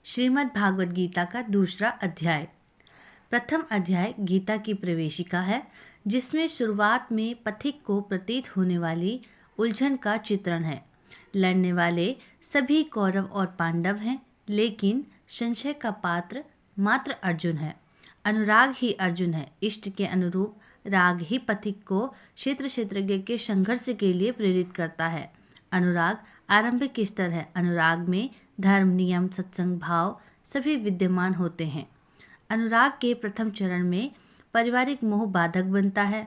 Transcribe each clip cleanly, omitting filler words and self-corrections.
श्रीमद् भागवत गीता का दूसरा अध्याय। प्रथम अध्याय गीता की प्रवेशिका है, जिसमें शुरुआत में पथिक को प्रतीत होने वाली उलझन का चित्रण है। लड़ने वाले सभी कौरव और पांडव हैं, लेकिन संशय का पात्र मात्र अर्जुन है। अनुराग ही अर्जुन है। इष्ट के अनुरूप राग ही पथिक को क्षेत्र क्षेत्रज्ञ के संघर्ष के लिए प्रेरित करता है। अनुराग आरंभिक स्तर है। अनुराग में धर्म, नियम, सत्संग भाव सभी विद्यमान होते हैं। अनुराग के प्रथम चरण में पारिवारिक मोह बाधक बनता है।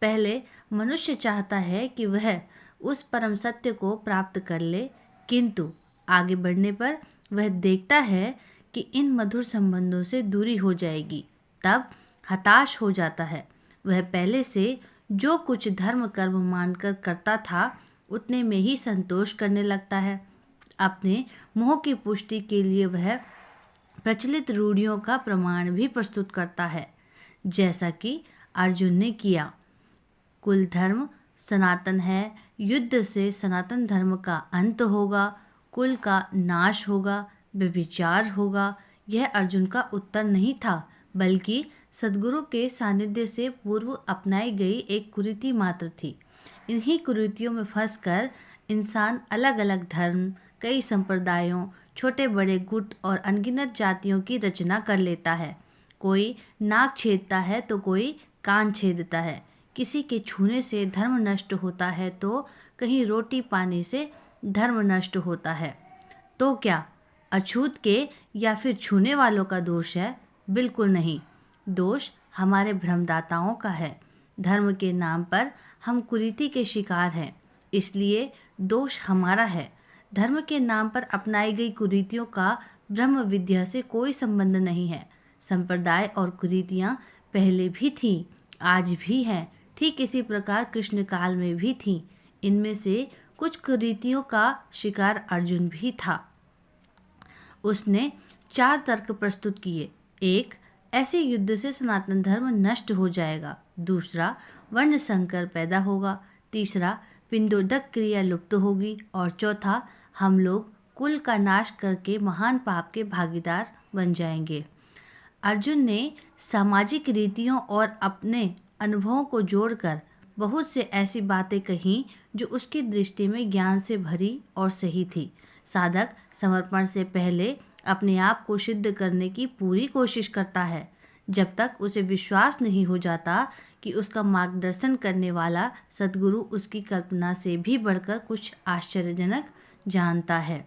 पहले मनुष्य चाहता है कि वह उस परम सत्य को प्राप्त कर ले, किंतु आगे बढ़ने पर वह देखता है कि इन मधुर संबंधों से दूरी हो जाएगी। तब हताश हो जाता है। वह पहले से जो कुछ धर्म कर्म मानकर करता था, उतने में ही संतोष करने लगता है। अपने मोह की पुष्टि के लिए वह प्रचलित रूढ़ियों का प्रमाण भी प्रस्तुत करता है, जैसा कि अर्जुन ने किया। कुल धर्म सनातन है, युद्ध से सनातन धर्म का अंत होगा, कुल का नाश होगा, व्यभिचार होगा। यह अर्जुन का उत्तर नहीं था, बल्कि सद्गुरु के सानिध्य से पूर्व अपनाई गई एक कुरीति मात्र थी। इन्हीं कुरीतियों में फंसकर इंसान अलग अलग धर्म, कई संप्रदायों, छोटे बड़े गुट और अनगिनत जातियों की रचना कर लेता है। कोई नाक छेदता है तो कोई कान छेदता है। किसी के छूने से धर्म नष्ट होता है तो कहीं रोटी पानी से धर्म नष्ट होता है। तो क्या अछूत के या फिर छूने वालों का दोष है? बिल्कुल नहीं। दोष हमारे भ्रमदाताओं का है। धर्म के नाम पर हम कुरीति के शिकार हैं, इसलिए दोष हमारा है। धर्म के नाम पर अपनाई गई कुरीतियों का ब्रह्म विद्या से कोई संबंध नहीं है। संप्रदाय और कुरीतियाँ पहले भी थीं, आज भी हैं, ठीक इसी प्रकार कृष्ण काल में भी थीं। इनमें से कुछ कुरीतियों का शिकार अर्जुन भी था। उसने 4 तर्क प्रस्तुत किए। 1. ऐसे युद्ध से सनातन धर्म नष्ट हो जाएगा। दूसरा, वर्ण संकर पैदा होगा। तीसरा, पिंडोदक क्रिया लुप्त होगी। और चौथा, हम लोग कुल का नाश करके महान पाप के भागीदार बन जाएंगे। अर्जुन ने सामाजिक रीतियों और अपने अनुभवों को जोड़कर बहुत से ऐसी बातें कहीं जो उसकी दृष्टि में ज्ञान से भरी और सही थी। साधक समर्पण से पहले अपने आप को सिद्ध करने की पूरी कोशिश करता है, जब तक उसे विश्वास नहीं हो जाता कि उसका मार्गदर्शन करने वाला सद्गुरु उसकी कल्पना से भी बढ़कर कुछ आश्चर्यजनक जानता है।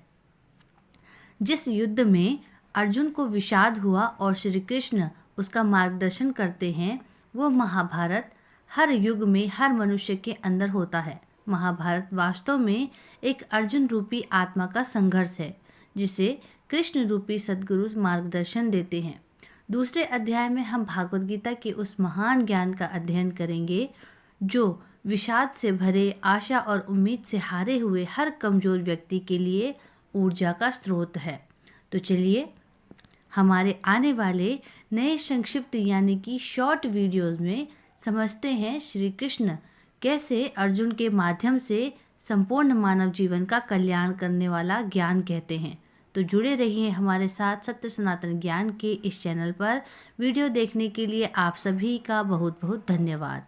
जिस युद्ध में अर्जुन को विषाद हुआ और श्री कृष्ण उसका मार्गदर्शन करते हैं, वो महाभारत हर युग में हर मनुष्य के अंदर होता है। महाभारत वास्तव में एक अर्जुन रूपी आत्मा का संघर्ष है, जिसे कृष्ण रूपी सद्गुरु मार्गदर्शन देते हैं। दूसरे अध्याय में हम भागवत गीता के उस महान ज्ञान का अध्ययन करेंगे जो विषाद से भरे, आशा और उम्मीद से हारे हुए हर कमजोर व्यक्ति के लिए ऊर्जा का स्रोत है। तो चलिए हमारे आने वाले नए संक्षिप्त यानी कि शॉर्ट वीडियोस में समझते हैं श्री कृष्ण कैसे अर्जुन के माध्यम से संपूर्ण मानव जीवन का कल्याण करने वाला ज्ञान कहते हैं। तो जुड़े रहिए हमारे साथ सत्य सनातन ज्ञान के इस चैनल पर। वीडियो देखने के लिए आप सभी का बहुत बहुत धन्यवाद।